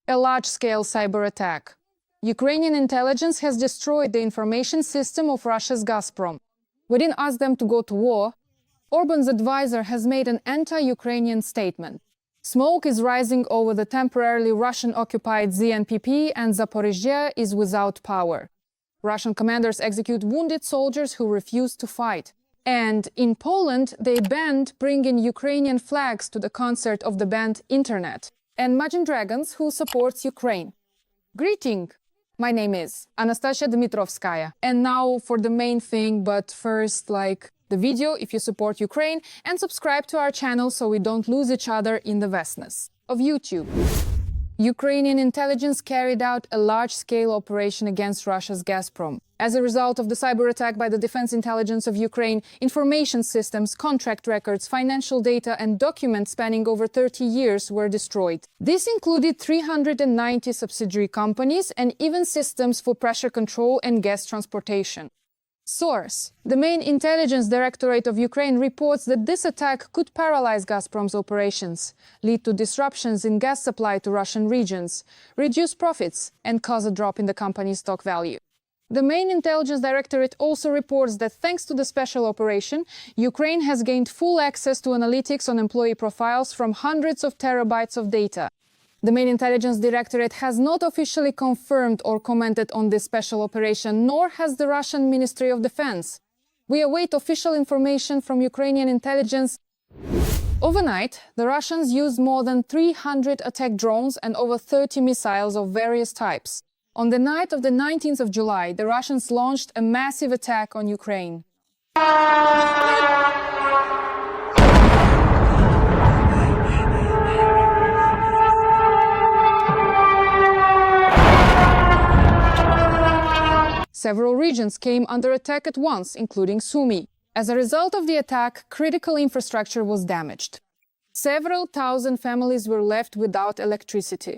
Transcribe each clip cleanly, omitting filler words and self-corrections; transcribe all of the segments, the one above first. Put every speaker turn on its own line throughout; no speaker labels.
a large-scale cyber attack. Ukrainian intelligence has destroyed the information system of Russia's Gazprom. We didn't ask them to go to war. Orbán's advisor has made an anti-Ukrainian statement. Smoke is rising over the temporarily Russian-occupied ZNPP, and Zaporizhzhia is without power. Russian commanders execute wounded soldiers who refuse to fight. And in Poland, they banned bringing Ukrainian flags to the concert of the band Internet and Imagine Dragons, who supports Ukraine. Greeting! My name is Anastasia Dmitrovskaya. And now for the main thing, but first, like the video if you support Ukraine, and subscribe to our channel so we don't lose each other in the vastness of YouTube. Ukrainian intelligence carried out a large-scale operation against Russia's Gazprom. As a result of the cyber attack by the Defense Intelligence of Ukraine, information systems, contract records, financial data and documents spanning over 30 years were destroyed. This included 390 subsidiary companies and even systems for pressure control and gas transportation. Source: the main intelligence directorate of Ukraine reports that this attack could paralyze Gazprom's operations, lead to disruptions in gas supply to Russian regions, reduce profits, and cause a drop in the company's stock value. The main intelligence directorate also reports that thanks to the special operation, Ukraine has gained full access to analytics on employee profiles from hundreds of terabytes of data. The main intelligence directorate has not officially confirmed or commented on this special operation, nor has the Russian Ministry of Defense. We await official information from Ukrainian intelligence. Overnight, the Russians used more than 300 attack drones and over 30 missiles of various types. On the night of the 19th of July, the Russians launched a massive attack on Ukraine. Several regions came under attack at once, including Sumy. As a result of the attack, critical infrastructure was damaged. Several thousand families were left without electricity.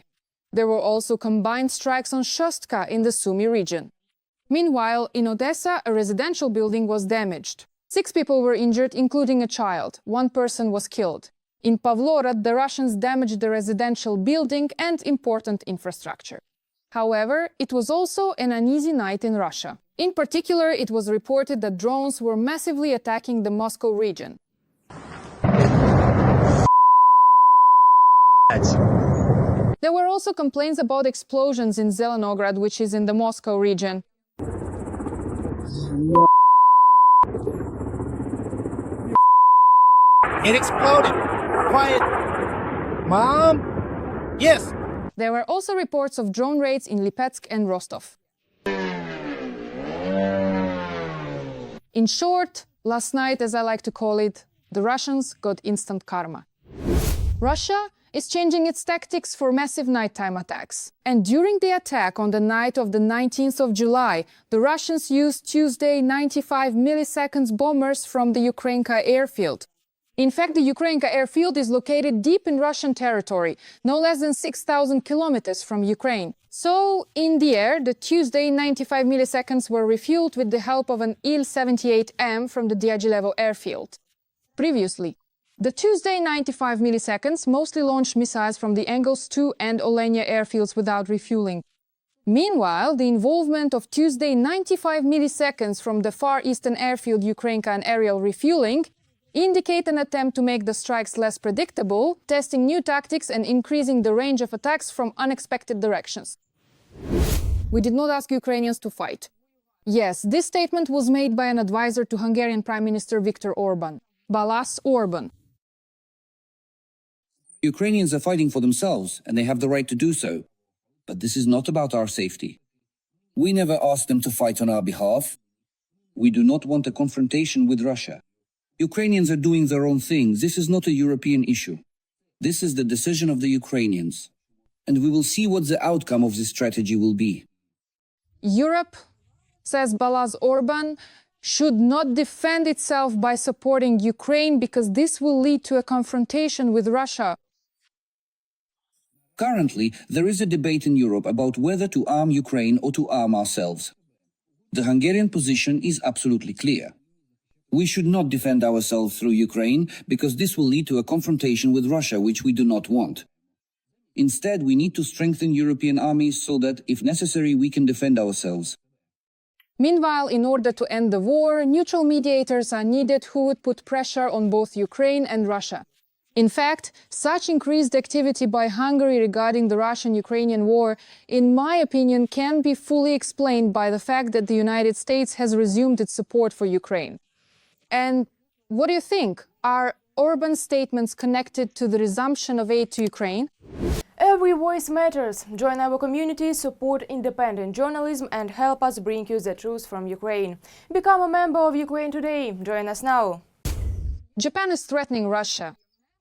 There were also combined strikes on Shostka in the Sumy region. Meanwhile, in Odessa, a residential building was damaged. 6 people were injured, including a child. 1 person was killed. In Pavlorad, the Russians damaged the residential building and important infrastructure. However, it was also an uneasy night in Russia. In particular, it was reported that drones were massively attacking the Moscow region. There were also complaints about explosions in Zelenograd, which is in the Moscow region.
It exploded! Quiet! Mom? Yes!
There were also reports of drone raids in Lipetsk and Rostov. In short, last night, as I like to call it, the Russians got instant karma. Russia is changing its tactics for massive nighttime attacks. And during the attack on the night of the 19th of July, the Russians used Tuesday 95 milliseconds bombers from the Ukrainka airfield. In fact, the Ukrainka airfield is located deep in Russian territory, no less than 6,000 kilometers from Ukraine. So, in the air, the Tuesday 95 milliseconds were refueled with the help of an Il-78M from the Diaghilevo airfield. Previously, the Tuesday 95 milliseconds mostly launched missiles from the Engels 2 and Olenia airfields without refueling. Meanwhile, the involvement of Tuesday 95 milliseconds from the Far Eastern airfield Ukrainka and aerial refueling indicate an attempt to make the strikes less predictable, testing new tactics and increasing the range of attacks from unexpected directions. We did not ask Ukrainians to fight. Yes, this statement was made by an advisor to Hungarian Prime Minister Viktor Orbán, Balázs Orbán.
Ukrainians are fighting for themselves, and they have the right to do so. But this is not about our safety. We never asked them to fight on our behalf. We do not want a confrontation with Russia. Ukrainians are doing their own thing. This is not a European issue. This is the decision of the Ukrainians. And we will see what the outcome of this strategy will be.
Europe, says Balázs Orbán, should not defend itself by supporting Ukraine because this will lead to a confrontation with Russia.
Currently, there is a debate in Europe about whether to arm Ukraine or to arm ourselves. The Hungarian position is absolutely clear. We should not defend ourselves through Ukraine because this will lead to a confrontation with Russia, which we do not want. Instead, we need to strengthen European armies so that, if necessary, we can defend ourselves.
Meanwhile, in order to end the war, neutral mediators are needed who would put pressure on both Ukraine and Russia. In fact, such increased activity by Hungary regarding the Russian-Ukrainian war, in my opinion, can be fully explained by the fact that the United States has resumed its support for Ukraine. And what do you think? Are Orbán's statements connected to the resumption of aid to Ukraine?
Every voice matters. Join our community, support independent journalism and help us bring you the truth from Ukraine. Become a member of Ukraine Today. Join us now.
Japan is threatening Russia.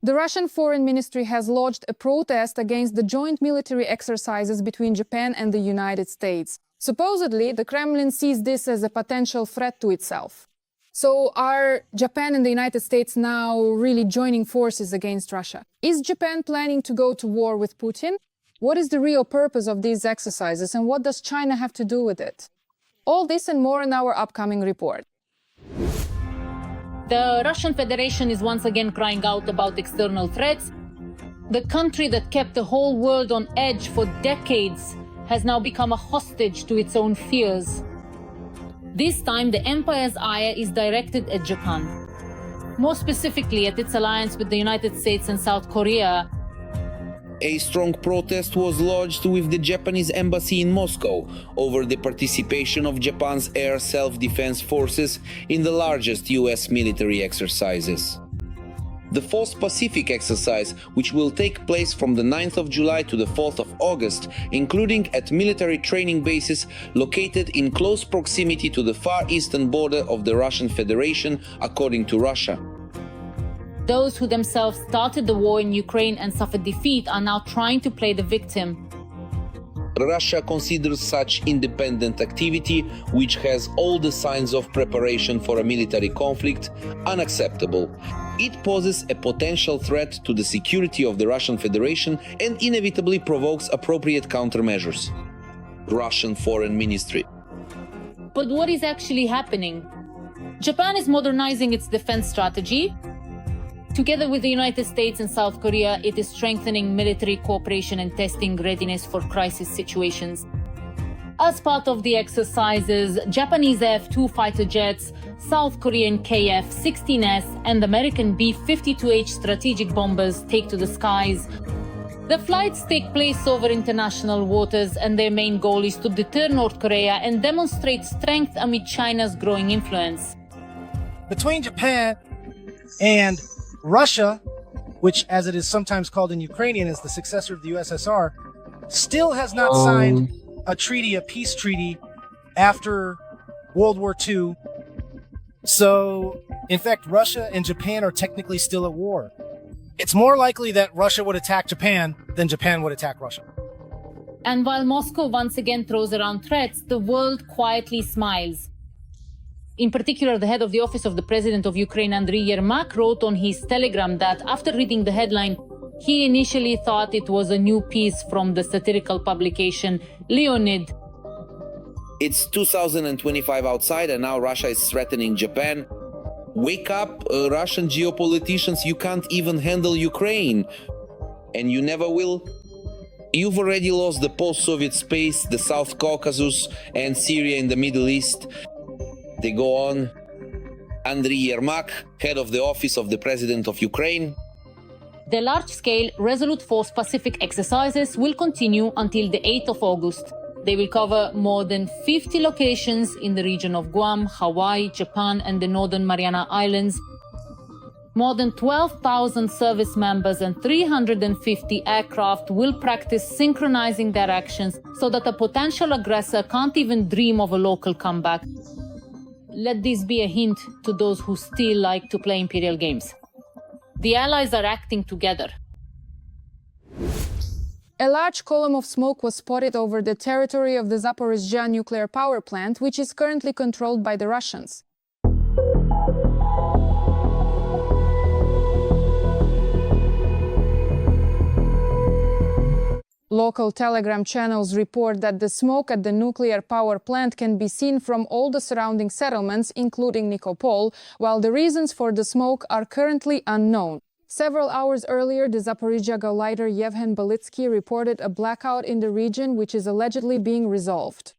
The Russian Foreign Ministry has lodged a protest against the joint military exercises between Japan and the United States. Supposedly, the Kremlin sees this as a potential threat to itself. So are Japan and the United States now really joining forces against Russia? Is Japan planning to go to war with Putin? What is the real purpose of these exercises and what does China have to do with it? All this and more in our upcoming report.
The Russian Federation is once again crying out about external threats. The country that kept the whole world on edge for decades has now become a hostage to its own fears. This time, the empire's ire is directed at Japan. More specifically, at its alliance with the United States and South Korea.
A strong protest was lodged with the Japanese embassy in Moscow over the participation of Japan's air self-defense forces in the largest US military exercises. The Fourth Pacific exercise, which will take place from the 9th of July to the 4th of August, including at military training bases located in close proximity to the far eastern border of the Russian Federation, according to Russia.
Those who themselves started the war in Ukraine and suffered defeat are now trying to play the victim.
Russia considers such independent activity, which has all the signs of preparation for a military conflict, unacceptable. It poses a potential threat to the security of the Russian Federation and inevitably provokes appropriate countermeasures. Russian Foreign Ministry.
But what is actually happening? Japan is modernizing its defense strategy. Together with the United States and South Korea, it is strengthening military cooperation and testing readiness for crisis situations. As part of the exercises, Japanese F-2 fighter jets, South Korean KF-16S and American B-52H strategic bombers take to the skies. The flights take place over international waters and their main goal is to deter North Korea and demonstrate strength amid China's growing influence.
Between Japan and Russia, which as it is sometimes called in Ukrainian is the successor of the USSR, still has not signed a treaty, a peace treaty, after World War II. So, in fact, Russia and Japan are technically still at war. It's more likely that Russia would attack Japan than Japan would attack Russia.
And while Moscow once again throws around threats, the world quietly smiles. In particular, the head of the office of the president of Ukraine, Andriy Yermak, wrote on his Telegram that after reading the headline, he initially thought it was a new piece from the satirical publication Leonid.
It's 2025 outside and now Russia is threatening Japan. Wake up, Russian geopoliticians, you can't even handle Ukraine. And you never will. You've already lost the post-Soviet space, the South Caucasus and Syria in the Middle East. They go on. Andriy Yermak, head of the office of the president of Ukraine.
The large-scale Resolute Force Pacific exercises will continue until the 8th of August. They will cover more than 50 locations in the region of Guam, Hawaii, Japan and the Northern Mariana Islands. More than 12,000 service members and 350 aircraft will practice synchronizing their actions so that a potential aggressor can't even dream of a local comeback. Let this be a hint to those who still like to play imperial games. The Allies are acting together.
A large column of smoke was spotted over the territory of the Zaporizhzhia Nuclear Power Plant, which is currently controlled by the Russians. Local Telegram channels report that the smoke at the nuclear power plant can be seen from all the surrounding settlements, including Nikopol, while the reasons for the smoke are currently unknown. Several hours earlier, the Zaporizhzhia Gauleiter Yevhen Belitsky reported a blackout in the region, which is allegedly being resolved.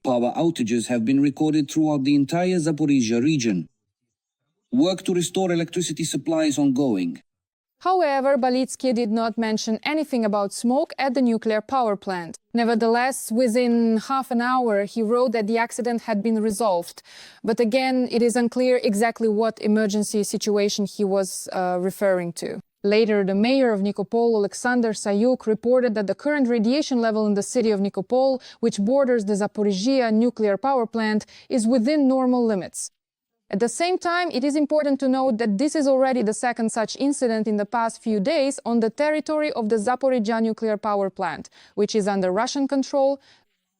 Power outages have been recorded throughout the entire Zaporizhzhia region. Work to restore electricity supply is ongoing.
However, Belitsky did not mention anything about smoke at the nuclear power plant. Nevertheless, within half an hour, he wrote that the accident had been resolved. But again, it is unclear exactly what emergency situation he was referring to. Later, the mayor of Nikopol, Alexander Sayuk, reported that the current radiation level in the city of Nikopol, which borders the Zaporizhzhia nuclear power plant, is within normal limits. At the same time, it is important to note that this is already the second such incident in the past few days on the territory of the Zaporizhzhia Nuclear Power Plant, which is under Russian control.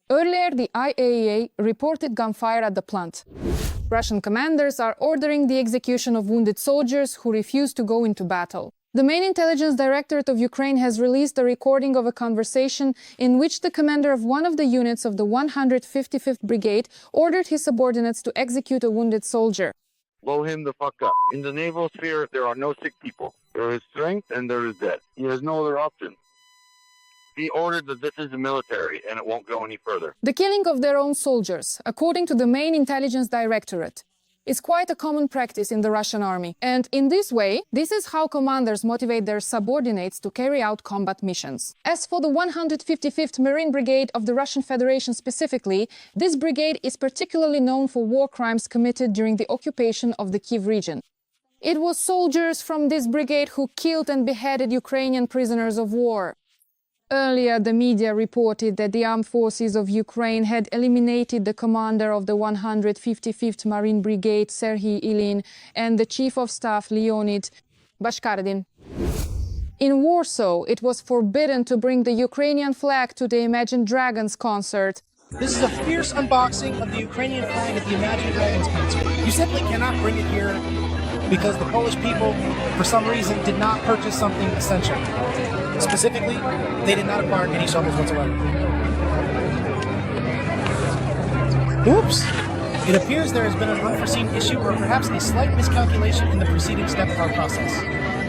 Earlier, the IAEA reported gunfire at the plant. Russian commanders are ordering the execution of wounded soldiers who refuse to go into battle. The main intelligence directorate of Ukraine has released a recording of a conversation in which the commander of one of the units of the 155th Brigade ordered his subordinates to execute a wounded soldier.
Blow him the fuck up. In the naval sphere, there are no sick people. There is strength and there is death. He has no other option. He ordered that this is the military and it won't go any further.
The killing of their own soldiers, according to the main intelligence directorate, is quite a common practice in the Russian army. And in this way, this is how commanders motivate their subordinates to carry out combat missions. As for the 155th Marine Brigade of the Russian Federation specifically, this brigade is particularly known for war crimes committed during the occupation of the Kyiv region. It was soldiers from this brigade who killed and beheaded Ukrainian prisoners of war. Earlier, the media reported that the armed forces of Ukraine had eliminated the commander of the 155th Marine Brigade, Serhiy Ilyin, and the chief of staff, Leonid Bashkardin. In Warsaw, it was forbidden to bring the Ukrainian flag to the Imagine Dragons concert.
This is a fierce unboxing of the Ukrainian flag at the Imagine Dragons concert. You simply cannot bring it here because the Polish people, for some reason, did not purchase something essential. Specifically, they did not acquire any shovels whatsoever. Oops! It appears there has been an unforeseen issue or perhaps a slight miscalculation in the preceding step of our process.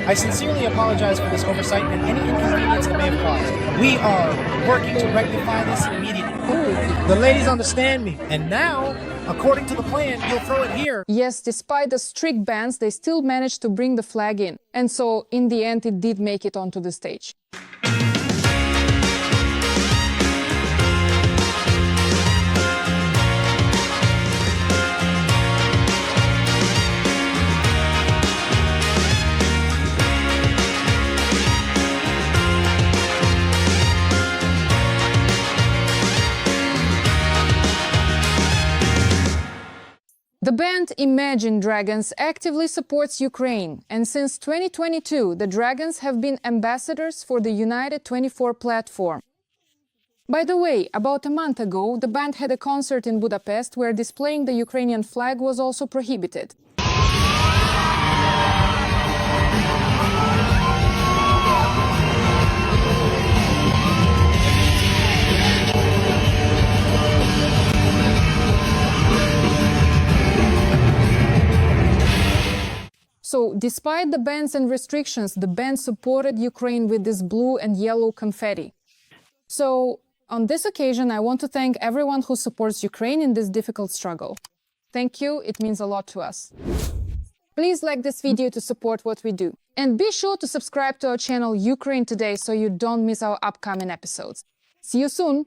I sincerely apologize for this oversight and any inconvenience it may have caused. We are working to rectify this immediately. Ooh, the ladies understand me. And now, according to the plan, you'll throw it here.
Yes, despite the strict bans, they still managed to bring the flag in. And so, in the end, it did make it onto the stage. The band Imagine Dragons actively supports Ukraine, and since 2022, the Dragons have been ambassadors for the United 24 platform. By the way, about a month ago, the band had a concert in Budapest where displaying the Ukrainian flag was also prohibited. So, despite the bans and restrictions, the band supported Ukraine with this blue and yellow confetti. So, on this occasion, I want to thank everyone who supports Ukraine in this difficult struggle. Thank you, it means a lot to us. Please like this video to support what we do. And be sure to subscribe to our channel Ukraine Today so you don't miss our upcoming episodes. See you soon!